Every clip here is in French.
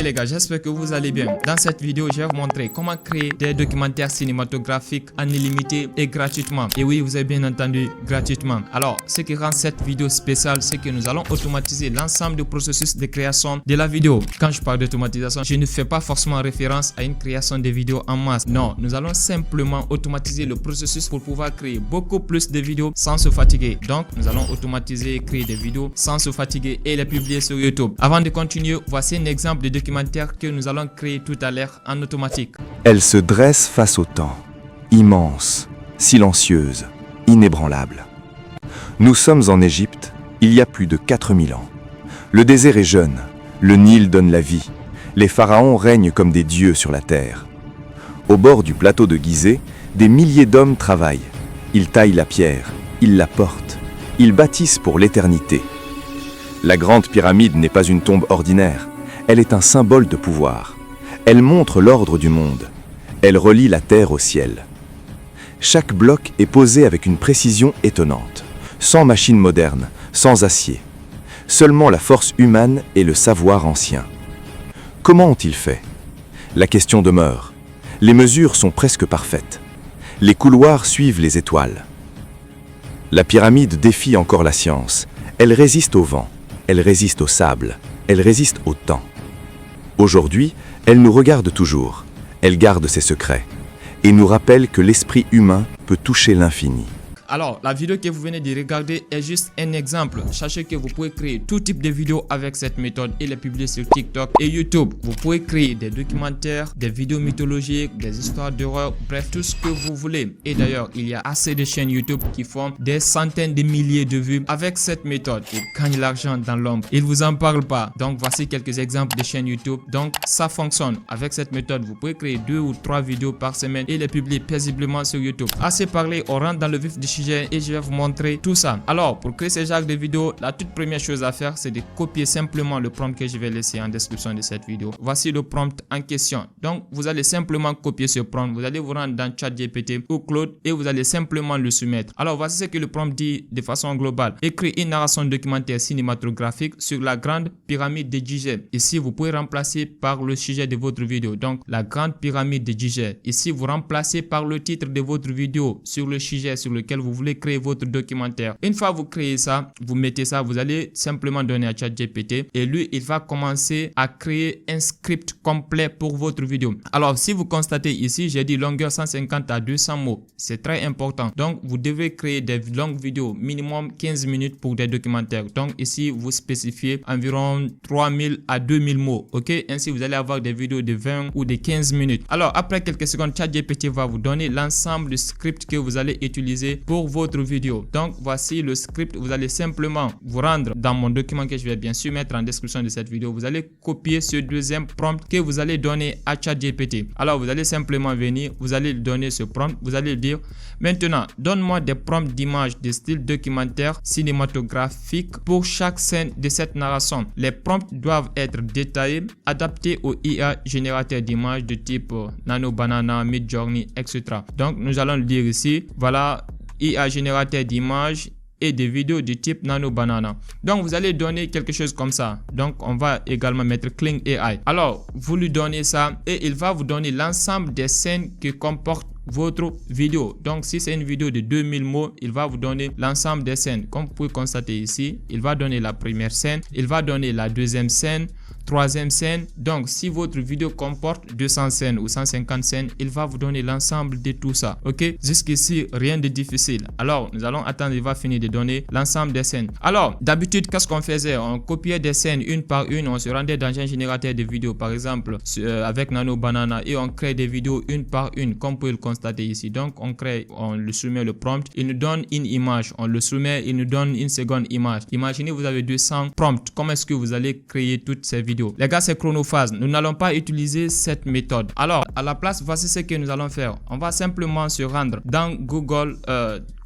les gars, j'espère que vous allez bien. Dans cette vidéo, je vais vous montrer comment créer des documentaires cinématographiques en illimité et gratuitement. Et oui, vous avez bien entendu, gratuitement. Alors, ce qui rend cette vidéo spéciale, c'est que nous allons automatiser l'ensemble du processus de création de la vidéo. Quand je parle d'automatisation, je ne fais pas forcément référence à une création de vidéos en masse. Non, nous allons simplement automatiser le processus pour pouvoir créer beaucoup plus de vidéos sans se fatiguer. Donc, nous allons automatiser et créer des vidéos sans se fatiguer et les publier sur YouTube. Avant de continuer, voici un exemple de documentaire que nous allons créer tout à l'heure en automatique. Elle se dresse face au temps, immense, silencieuse, inébranlable. Nous sommes en Égypte, il y a plus de 4000 ans. Le désert est jeune, le Nil donne la vie, les pharaons règnent comme des dieux sur la terre. Au bord du plateau de Gizeh, des milliers d'hommes travaillent. Ils taillent la pierre, ils la portent, ils bâtissent pour l'éternité. La grande pyramide n'est pas une tombe ordinaire, elle est un symbole de pouvoir. Elle montre l'ordre du monde, elle relie la terre au ciel. Chaque bloc est posé avec une précision étonnante, sans machine moderne, sans acier. Seulement la force humaine et le savoir ancien. Comment ont-ils fait? La question demeure. Les mesures sont presque parfaites. Les couloirs suivent les étoiles. La pyramide défie encore la science. Elle résiste au vent, elle résiste au sable, elle résiste au temps. Aujourd'hui, elle nous regarde toujours. Elle garde ses secrets et nous rappelle que l'esprit humain peut toucher l'infini. Alors, la vidéo que vous venez de regarder est juste un exemple. Sachez que vous pouvez créer tout type de vidéos avec cette méthode et les publier sur TikTok et YouTube. Vous pouvez créer des documentaires, des vidéos mythologiques, des histoires d'horreur, bref, tout ce que vous voulez. Et d'ailleurs, il y a assez de chaînes YouTube qui font des centaines de milliers de vues avec cette méthode. Ils gagnent l'argent dans l'ombre. Ils vous en parlent pas. Donc, voici quelques exemples de chaînes YouTube. Donc, ça fonctionne. Avec cette méthode, vous pouvez créer 2 ou 3 vidéos par semaine et les publier paisiblement sur YouTube. Assez parlé, on rentre dans le vif du sujet et je vais vous montrer tout ça. Alors, pour créer ce genre de vidéo, la toute première chose à faire, c'est de copier simplement le prompt que je vais laisser en description de cette vidéo. Voici le prompt en question. Donc, vous allez simplement copier ce prompt. Vous allez vous rendre dans ChatGPT ou Claude et vous allez simplement le soumettre. Alors, voici ce que le prompt dit de façon globale. Écrire une narration documentaire cinématographique sur la grande pyramide de Gizeh. Ici, vous pouvez remplacer par le sujet de votre vidéo. Donc, la grande pyramide de Gizeh. Ici, vous remplacez par le titre de votre vidéo sur le sujet sur lequel vous voulez créer votre documentaire. Une fois vous créez ça, vous mettez ça, vous allez simplement donner à ChatGPT et lui, il va commencer à créer un script complet pour votre vidéo. Alors, si vous constatez ici, j'ai dit longueur 150 à 200 mots. C'est très important. Donc, vous devez créer des longues vidéos, minimum 15 minutes pour des documentaires. Donc, ici, vous spécifiez environ 3000 à 2000 mots. Ok? Ainsi, vous allez avoir des vidéos de 20 ou de 15 minutes. Alors, après quelques secondes, ChatGPT va vous donner l'ensemble du script que vous allez utiliser pour votre vidéo. Donc voici le script. Vous allez simplement vous rendre dans mon document que je vais bien sûr mettre en description de cette vidéo. Vous allez copier ce deuxième prompt que vous allez donner à ChatGPT. Alors vous allez simplement venir, vous allez lui donner ce prompt, vous allez dire maintenant donne-moi des prompts d'images de style documentaire cinématographique pour chaque scène de cette narration. Les prompts doivent être détaillés, adaptés aux IA générateurs d'images de type Nano Banana, Midjourney, etc. Donc nous allons le dire ici, voilà IA générateur d'images et des vidéos de type Nano Banana. Donc vous allez donner quelque chose comme ça. Donc on va également mettre Kling AI. Alors vous lui donnez ça et il va vous donner l'ensemble des scènes que comporte votre vidéo. Donc si c'est une vidéo de 2000 mots, il va vous donner l'ensemble des scènes. Comme vous pouvez constater ici, il va donner la première scène, il va donner la deuxième scène, troisième scène. Donc si votre vidéo comporte 200 scènes ou 150 scènes, il va vous donner l'ensemble de tout ça. Ok, jusqu'ici rien de difficile. Alors nous allons attendre, il va finir de donner l'ensemble des scènes. Alors d'habitude, qu'est-ce qu'on faisait? On copiait des scènes une par une, on se rendait dans un générateur de vidéos par exemple avec Nano Banana et on crée des vidéos une par une comme vous pouvez le constater ici. Donc on crée, on le soumet le prompt, il nous donne une image, on le soumet, il nous donne une seconde image. Imaginez vous avez 200 prompts, comment est-ce que vous allez créer toutes ces vidéos? Les gars, c'est chronophase. Nous n'allons pas utiliser cette méthode. Alors, à la place, voici ce que nous allons faire. On va simplement se rendre dans Google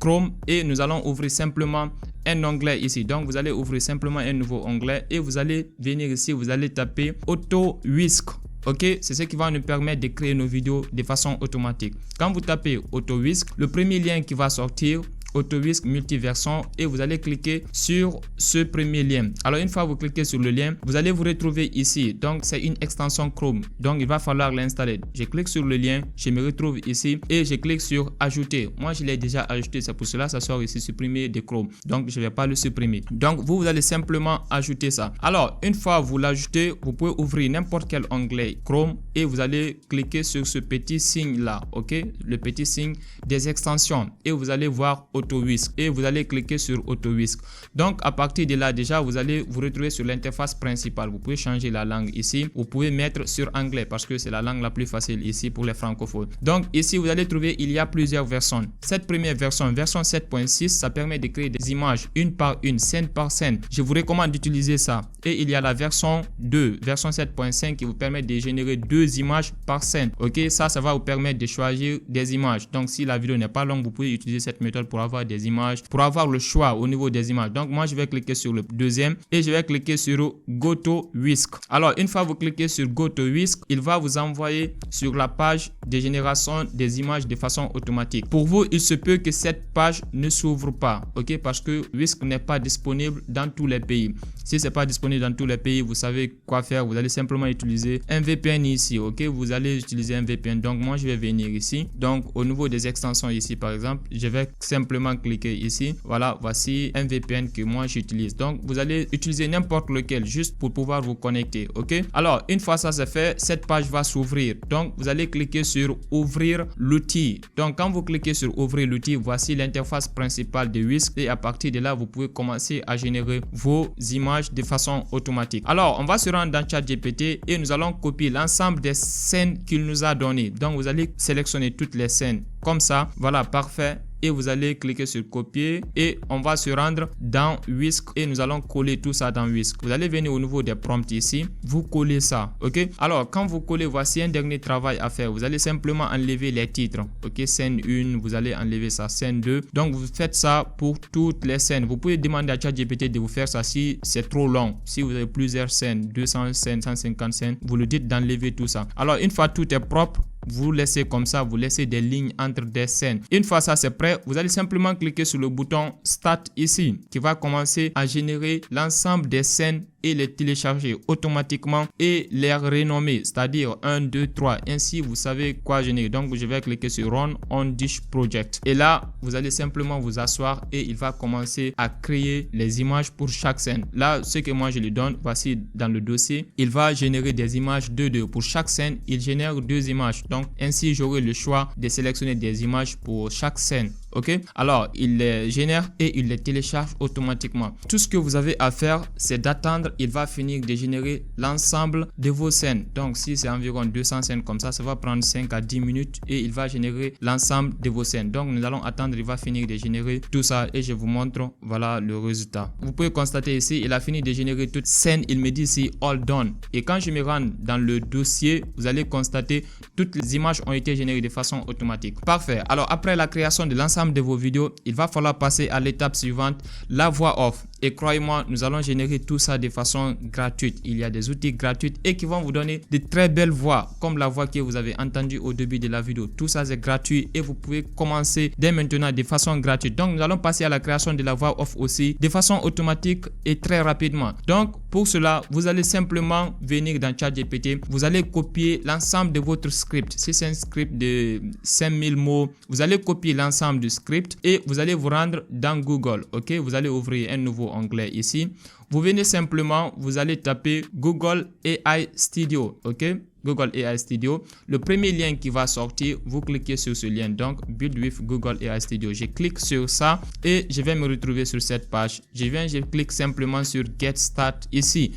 Chrome et nous allons ouvrir simplement un onglet ici. Donc, vous allez ouvrir simplement un nouveau onglet et vous allez venir ici, vous allez taper Auto Whisk. Ok, c'est ce qui va nous permettre de créer nos vidéos de façon automatique. Quand vous tapez Auto Whisk, le premier lien qui va sortir, AutoWhisk multiversion et vous allez cliquer sur ce premier lien. Alors une fois vous cliquez sur le lien, vous allez vous retrouver ici. Donc c'est une extension Chrome, donc il va falloir l'installer. Je clique sur le lien, je me retrouve ici et je clique sur ajouter. Moi je l'ai déjà ajouté, c'est pour cela ça sort ici supprimer de Chrome, donc je ne vais pas le supprimer. Donc vous allez simplement ajouter ça. Alors une fois vous l'ajoutez, vous pouvez ouvrir n'importe quel onglet Chrome et vous allez cliquer sur ce petit signe là, ok, le petit signe des extensions et vous allez voir AutoWhisk et vous allez cliquer sur AutoWhisk. Donc à partir de là déjà vous allez vous retrouver sur l'interface principale. Vous pouvez changer la langue ici, vous pouvez mettre sur anglais parce que c'est la langue la plus facile ici pour les francophones. Donc ici vous allez trouver il y a plusieurs versions. Cette première version 7.6, ça permet de créer des images une par une, scène par scène. Je vous recommande d'utiliser ça. Et il y a la version 2, version 7.5 qui vous permet de générer 2 images par scène. Ok, ça va vous permettre de choisir des images. Donc si la vidéo n'est pas longue, vous pouvez utiliser cette méthode pour avoir des images, pour avoir le choix au niveau des images. Donc moi je vais cliquer sur le deuxième et je vais cliquer sur AutoWhisk. Alors une fois vous cliquez sur AutoWhisk, il va vous envoyer sur la page de génération des images de façon automatique. Pour vous, il se peut que cette page ne s'ouvre pas, ok, parce que Whisk n'est pas disponible dans tous les pays. Si c'est pas disponible dans tous les pays, vous savez quoi faire. Vous allez simplement utiliser un VPN ici, ok. Vous allez utiliser un VPN. Donc moi je vais venir ici. Donc au niveau des extensions ici par exemple, je vais simplement cliquer ici. Voilà, voici un VPN que moi j'utilise. Donc vous allez utiliser n'importe lequel juste pour pouvoir vous connecter, ok. Alors une fois ça c'est fait, cette page va s'ouvrir. Donc vous allez cliquer sur ouvrir l'outil. Donc quand vous cliquez sur ouvrir l'outil, voici l'interface principale de Whisk et à partir de là vous pouvez commencer à générer vos images de façon automatique. Alors on va se rendre dans ChatGPT et nous allons copier l'ensemble des scènes qu'il nous a donné. Donc vous allez sélectionner toutes les scènes comme ça. Voilà, parfait. Et vous allez cliquer sur copier et on va se rendre dans Whisk et nous allons coller tout ça dans Whisk. Vous allez venir au niveau des prompts ici, vous collez ça, ok. Alors quand vous collez, voici un dernier travail à faire. Vous allez simplement enlever les titres, ok. Scène 1, vous allez enlever ça, scène 2. Donc vous faites ça pour toutes les scènes. Vous pouvez demander à ChatGPT de vous faire ça si c'est trop long. Si vous avez plusieurs scènes, 200 scènes, 150 scènes, vous le dites d'enlever tout ça. Alors une fois tout est propre, vous laissez comme ça, vous laissez des lignes entre des scènes. Une fois ça c'est prêt, vous allez simplement cliquer sur le bouton Start ici qui va commencer à générer l'ensemble des scènes et les télécharger automatiquement et les renommer, c'est-à-dire 1, 2, 3. Ainsi, vous savez quoi générer. Donc, je vais cliquer sur Run on Dish Project. Et là, vous allez simplement vous asseoir et il va commencer à créer les images pour chaque scène. Là, ce que moi je lui donne, voici dans le dossier, il va générer des images 2. Pour chaque scène, il génère 2 images. Donc, ainsi, j'aurai le choix de sélectionner des images pour chaque scène. Ok, alors il les génère et il les télécharge automatiquement. Tout ce que vous avez à faire, c'est d'attendre. Il va finir de générer l'ensemble de vos scènes. Donc si c'est environ 200 scènes comme ça va prendre 5 à 10 minutes et il va générer l'ensemble de vos scènes. Donc nous allons attendre, il va finir de générer tout ça et je vous montre, voilà le résultat. Vous pouvez constater ici, il a fini de générer toute scène. Il me dit ici all done. Et quand je me rends dans le dossier, vous allez constater toutes les images ont été générées de façon automatique. Parfait. Alors après la création de l'ensemble de vos vidéos, il va falloir passer à l'étape suivante, la voix off. Et croyez-moi, nous allons générer tout ça de façon gratuite. Il y a des outils gratuits et qui vont vous donner de très belles voix, comme la voix que vous avez entendue au début de la vidéo. Tout ça c'est gratuit et vous pouvez commencer dès maintenant de façon gratuite. Donc nous allons passer à la création de la voix off aussi de façon automatique et très rapidement. Donc pour cela, vous allez simplement venir dans ChatGPT, vous allez copier l'ensemble de votre script. Si c'est un script de 5000 mots, vous allez copier l'ensemble du script et vous allez vous rendre dans Google. Ok, vous allez ouvrir un nouveau onglet ici. Vous venez simplement, vous allez taper Google AI Studio. Ok, Google AI Studio. Le premier lien qui va sortir, vous cliquez sur ce lien. Donc, Build with Google AI Studio. Je clique sur ça et je vais me retrouver sur cette page. Je clique simplement sur Get Start ici.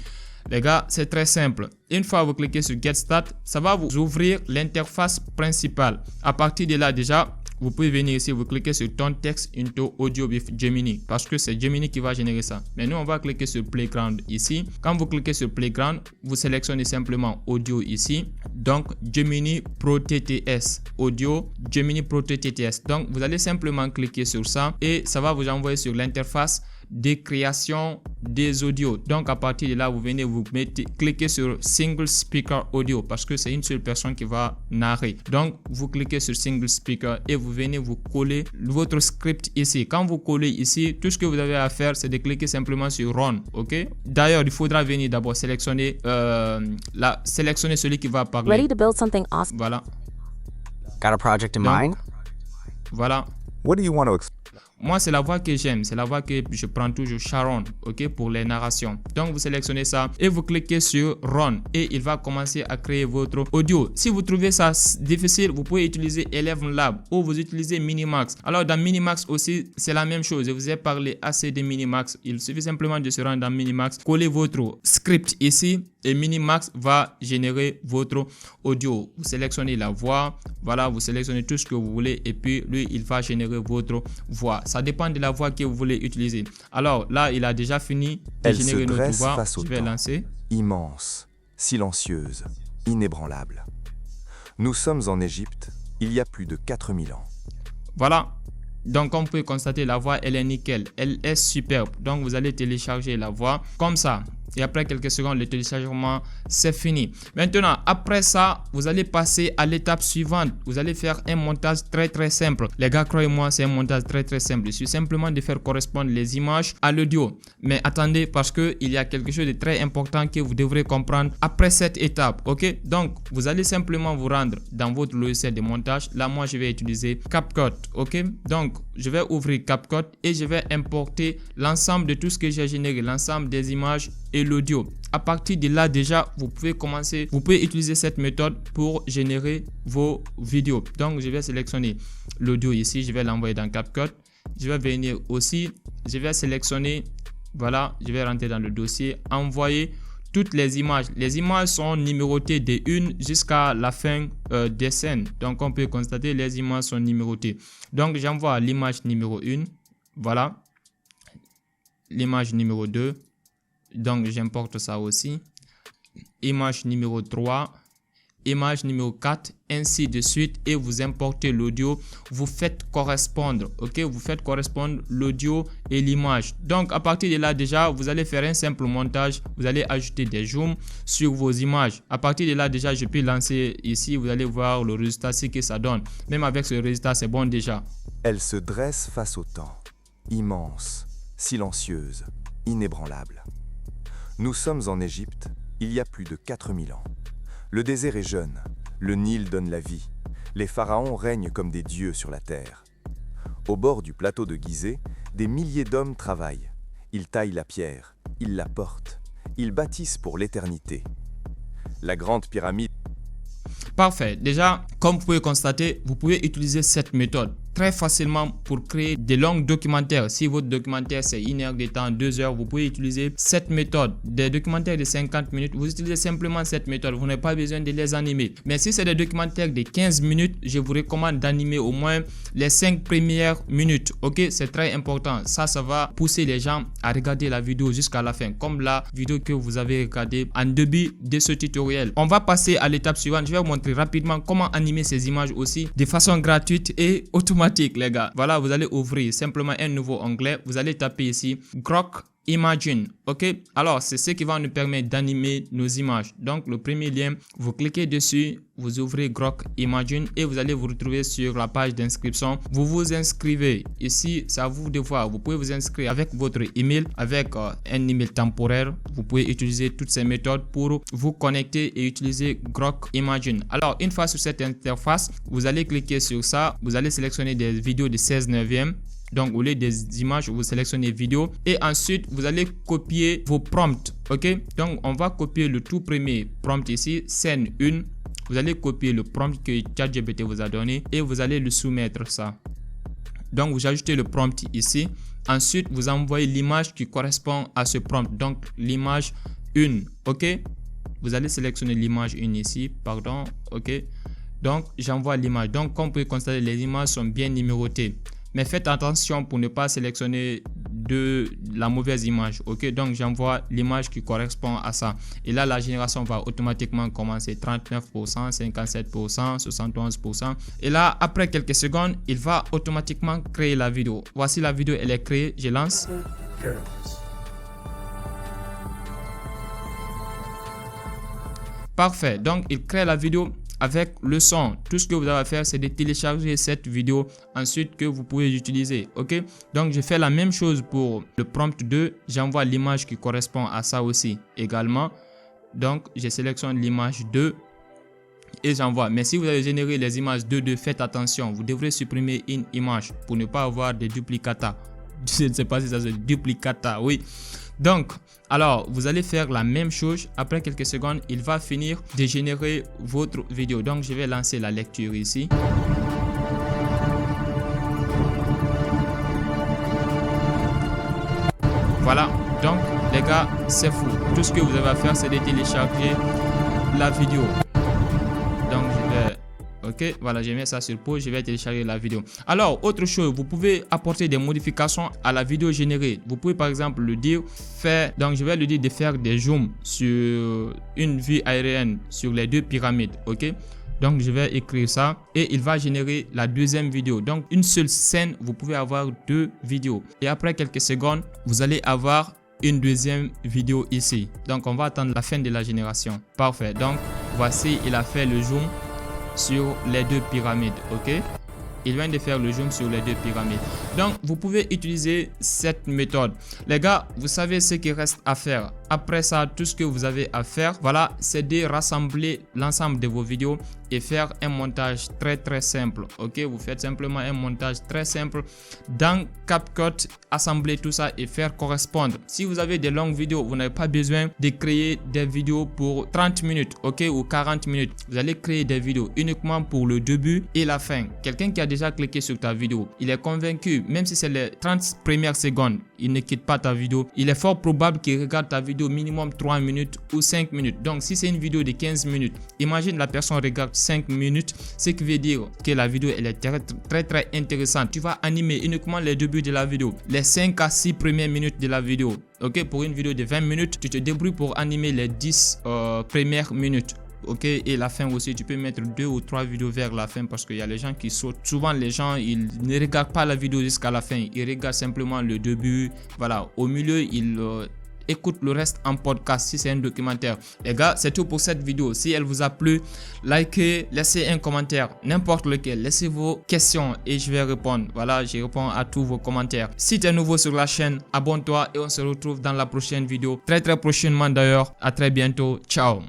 Les gars, c'est très simple. Une fois vous cliquez sur Get Start, ça va vous ouvrir l'interface principale. À partir de là déjà, vous pouvez venir ici, vous cliquez sur Turn Text into Audio with Gemini parce que c'est Gemini qui va générer ça. Mais nous, on va cliquer sur Playground ici. Quand vous cliquez sur Playground, vous sélectionnez simplement Audio ici. Donc, Gemini Pro TTS. Audio, Gemini Pro TTS. Donc, vous allez simplement cliquer sur ça et ça va vous envoyer sur l'interface de création des audios. Donc à partir de là, vous venez cliquez sur single speaker audio parce que c'est une seule personne qui va narrer. Donc vous cliquez sur single speaker et vous venez vous coller votre script ici. Quand vous collez ici, tout ce que vous avez à faire, c'est de cliquer simplement sur run. Ok. D'ailleurs, il faudra venir d'abord sélectionner sélectionner celui qui va parler. Ready to build something awesome. Voilà. Got a project in mind? Voilà. What do you want to explain? Moi, c'est la voix que j'aime. C'est la voix que je prends toujours, Sharon, ok, pour les narrations. Donc, vous sélectionnez ça et vous cliquez sur Run et il va commencer à créer votre audio. Si vous trouvez ça difficile, vous pouvez utiliser Eleven Lab ou vous utilisez Minimax. Alors, dans Minimax aussi, c'est la même chose. Je vous ai parlé assez de Minimax. Il suffit simplement de se rendre dans Minimax, coller votre script ici et Minimax va générer votre audio. Vous sélectionnez la voix, voilà, vous sélectionnez tout ce que vous voulez et puis lui, il va générer votre voix. Ça dépend de la voix que vous voulez utiliser. Alors là, il a déjà fini de générer notre voix. Je vais lancer. Immense, silencieuse, inébranlable. Nous sommes en Égypte, il y a plus de 4000 ans. Voilà. Donc, comme vous pouvez constater, la voix, elle est nickel. Elle est superbe. Donc, vous allez télécharger la voix comme ça. Et après quelques secondes, le téléchargement, c'est fini. Maintenant, après ça, vous allez passer à l'étape suivante. Vous allez faire un montage très simple. Les gars, croyez-moi, c'est un montage très simple. Il suffit simplement de faire correspondre les images à l'audio. Mais attendez, parce qu'il y a quelque chose de très important que vous devrez comprendre après cette étape. Ok? Donc, vous allez simplement vous rendre dans votre logiciel de montage. Là, moi, je vais utiliser CapCut. Ok? Donc, je vais ouvrir CapCut et je vais importer l'ensemble de tout ce que j'ai généré, l'ensemble des images et l'audio. À partir de là, déjà, vous pouvez utiliser cette méthode pour générer vos vidéos. Donc, je vais sélectionner l'audio ici, je vais l'envoyer dans CapCut. Je vais venir aussi, je vais sélectionner, voilà, je vais rentrer dans le dossier, envoyer toutes les images. Les images sont numérotées de 1 jusqu'à la fin des scènes. Donc, on peut constater les images sont numérotées. Donc, j'envoie l'image numéro 1. Voilà. L'image numéro 2. Donc, j'importe ça aussi. Image numéro 3. Image numéro 4, ainsi de suite. Et vous importez l'audio. Vous faites correspondre. Ok, vous faites correspondre l'audio et l'image. Donc, à partir de là, déjà, vous allez faire un simple montage. Vous allez ajouter des zooms sur vos images. À partir de là, déjà, je peux lancer ici. Vous allez voir le résultat, ce que ça donne. Même avec ce résultat, c'est bon déjà. Elle se dresse face au temps, immense, silencieuse, inébranlable. Nous sommes en Égypte, il y a plus de 4000 ans. Le désert est jeune, le Nil donne la vie, les pharaons règnent comme des dieux sur la terre. Au bord du plateau de Gizeh, des milliers d'hommes travaillent. Ils taillent la pierre, ils la portent, ils bâtissent pour l'éternité. La grande pyramide. Parfait. Déjà, comme vous pouvez constater, vous pouvez utiliser cette méthode très facilement pour créer des longs documentaires. Si votre documentaire c'est 1 heure de temps, 2 heures, vous pouvez utiliser cette méthode. Des documentaires de 50 minutes, vous utilisez simplement cette méthode. Vous n'avez pas besoin de les animer. Mais si c'est des documentaires de 15 minutes, je vous recommande d'animer au moins les 5 premières minutes. Ok, c'est très important. Ça va pousser les gens à regarder la vidéo jusqu'à la fin, comme la vidéo que vous avez regardée en début de ce tutoriel. On va passer à l'étape suivante. Je vais vous montrer rapidement comment animer ces images aussi de façon gratuite et automatique, les gars. Voilà, vous allez ouvrir simplement un nouveau onglet. Vous allez taper ici Grok Imagine. Ok, alors c'est ce qui va nous permettre d'animer nos images. Donc le premier lien, vous cliquez dessus, vous ouvrez Grok Imagine et vous allez vous retrouver sur la page d'inscription. Vous vous inscrivez ici, c'est à vous de voir. Vous pouvez vous inscrire avec votre email, avec un email temporaire. Vous pouvez utiliser toutes ces méthodes pour vous connecter et utiliser Grok Imagine. Alors une fois sur cette interface, vous allez cliquer sur ça, vous allez sélectionner des vidéos de 16/9. Donc, au lieu des images, vous sélectionnez vidéo et ensuite, vous allez copier vos prompts. Ok, donc on va copier le tout premier prompt ici, scène 1. Vous allez copier le prompt que ChatGPT vous a donné et vous allez le soumettre ça. Donc, vous ajoutez le prompt ici. Ensuite, vous envoyez l'image qui correspond à ce prompt. Donc, l'image 1. Ok, vous allez sélectionner l'image 1 ici. Pardon. Ok, donc j'envoie l'image. Donc, comme vous pouvez constater, les images sont bien numérotées. Mais faites attention pour ne pas sélectionner de la mauvaise image. Ok, donc j'envoie l'image qui correspond à ça. Et là, la génération va automatiquement commencer 39%, 57%, 71%. Et là, après quelques secondes, il va automatiquement créer la vidéo. Voici la vidéo, elle est créée. Je lance. Parfait, donc il crée la vidéo avec le son. Tout ce que vous avez à faire, c'est de télécharger cette vidéo ensuite que vous pouvez utiliser. Ok, donc je fais la même chose pour le prompt 2. J'envoie l'image qui correspond à ça aussi également. Donc je sélectionne l'image 2 et j'envoie. Mais si vous avez généré les images 2, faites attention, vous devrez supprimer une image pour ne pas avoir des duplicata. Je ne sais pas si ça se duplicata, oui. Donc, alors, vous allez faire la même chose. Après quelques secondes, il va finir de générer votre vidéo. Donc, je vais lancer la lecture ici. Voilà. Donc, les gars, c'est fou. Tout ce que vous avez à faire, c'est de télécharger la vidéo. Donc, je vais... Ok, voilà, j'ai mis ça sur pause, je vais télécharger la vidéo. Alors, autre chose, vous pouvez apporter des modifications à la vidéo générée. Vous pouvez par exemple le dire, donc je vais lui dire de faire des zooms sur une vue aérienne sur les 2 pyramides, ok. Donc, je vais écrire ça et il va générer la deuxième vidéo. Donc, une seule scène, vous pouvez avoir 2 vidéos. Et après quelques secondes, vous allez avoir une deuxième vidéo ici. Donc, on va attendre la fin de la génération. Parfait. Donc, voici, il a fait le zoom sur les 2 pyramides, ok. Il vient de faire le zoom sur les 2 pyramides. Donc, vous pouvez utiliser cette méthode. Les gars, vous savez ce qu'il reste à faire. Après ça, tout ce que vous avez à faire, voilà, c'est de rassembler l'ensemble de vos vidéos et faire un montage très simple. Ok, vous faites simplement un montage très simple dans CapCut, assembler tout ça et faire correspondre. Si vous avez des longues vidéos, vous n'avez pas besoin de créer des vidéos pour 30 minutes, ok, ou 40 minutes. Vous allez créer des vidéos uniquement pour le début et la fin. Quelqu'un qui a déjà cliqué sur ta vidéo, il est convaincu, même si c'est les 30 premières secondes, il ne quitte pas ta vidéo. Il est fort probable qu'il regarde ta vidéo minimum 3 minutes ou 5 minutes. Donc, si c'est une vidéo de 15 minutes, imagine la personne regarde 5 minutes, ce qui veut dire que la vidéo elle est très intéressante. Tu vas animer uniquement les débuts de la vidéo, les 5 à 6 premières minutes de la vidéo. Ok, pour une vidéo de 20 minutes, tu te débrouilles pour animer les 10 premières minutes. Ok, et la fin aussi, tu peux mettre 2 ou 3 vidéos vers la fin parce qu'il y a les gens qui sautent. Souvent, les gens, ils ne regardent pas la vidéo jusqu'à la fin. Ils regardent simplement le début. Voilà, au milieu, ils écoute le reste en podcast si c'est un documentaire. Les gars, c'est tout pour cette vidéo. Si elle vous a plu, likez, laissez un commentaire, n'importe lequel. Laissez vos questions et je vais répondre. Voilà, je réponds à tous vos commentaires. Si tu es nouveau sur la chaîne, abonne-toi et on se retrouve dans la prochaine vidéo. Très prochainement d'ailleurs. À très bientôt. Ciao.